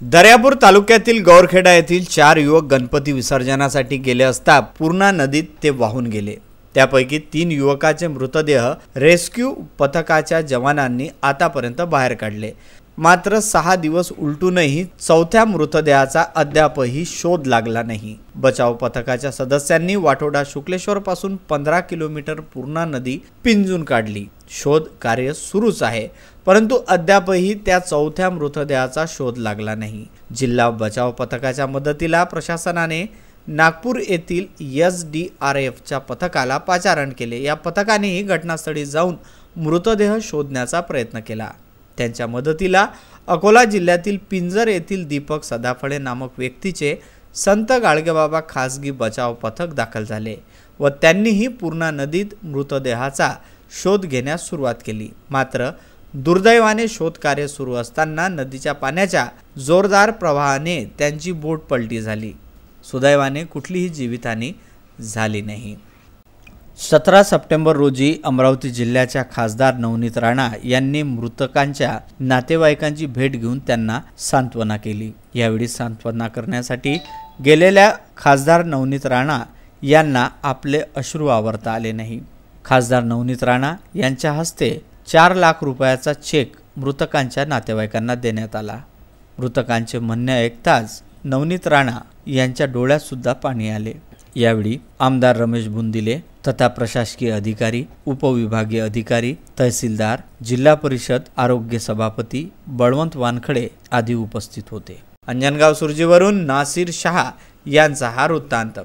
दर्यापूर तालुक्यातील गौरखेडा येथील 4 युवक गणपती विसर्जनासाठी गेले असता पूर्णा नदीत ते वाहून गेले। त्यापैकी 3 युवकांचे मृतदेह रेस्क्यू पथकाच्या जवानांनी आतापर्यंत बाहेर काढले। मात्र 6 दिवस उलटूनही चौथ्या मृतदेहाचा अद्यापही शोध लागला नाही। बचाव पथकाच्या सदस्यांनी वाटोडा शुक्लेश्वर पासून 15 किलोमीटर पूर्णा नदी पिंजून काढली। शोध कार्य सुरूच आहे, परंतु अद्यापही त्या चौथ्या मृतदेहाचा शोध लागला नाही। जिल्हा बचाव पथकाच्या मदतीला प्रशासनाने नागपूर येथील SDRFच्या पथकाला पाचारण केले। या पथकानेही घटनास्थळी जाऊन मृतदेह शोधण्याचा प्रयत्न केला। त्यांच्या मदतीला अकोला जिल्ह्यातील पिंजर येथील दीपक सदाफळे नामक व्यक्तीचे संत गाडगेबाबा खासगी बचाव पथक दाखल झाले व त्यांनीही पूर्णा नदीत मृतदेहाचा शोध घेण्यास सुरुवात केली। मात्र दुर्दैवाने शोध कार्य सुरू असताना नदीच्या पाण्याच्या जोरदार प्रवाहाने त्यांची बोट पलटी झाली। सुदैवाने कुठलीही जीवितहानी झाली नाही। 17 सप्टेंबर रोजी अमरावती जिल्ह्याच्या खासदार नवनीत राणा यांनी मृतकांच्या नातेवाईकांची भेट घेऊन त्यांना सांत्वना केली। यावेळी सांत्वना करण्यासाठी गेलेल्या खासदार नवनीत राणा यांना आपले अश्रू आवरता आले नाही। खासदार नवनीत राणा यांच्या हस्ते 4 लाख रुपयाचा चेक मृतकांच्या नातेवाईकांना देण्यात आला। मृतकांचे म्हणणे ऐकताच नवनीत राणा यांच्या डोळ्यात सुद्धा पाणी आले। यावेळी आमदार रमेश बुंदिले तथा प्रशासकीय अधिकारी, उपविभागीय अधिकारी, तहसीलदार, जिल्हा परिषद आरोग्य सभापती बळवंत वानखडे आदी उपस्थित होते। अंजनगाव सुरजीवरून नासिर शाह यांचा हा वृत्तांत।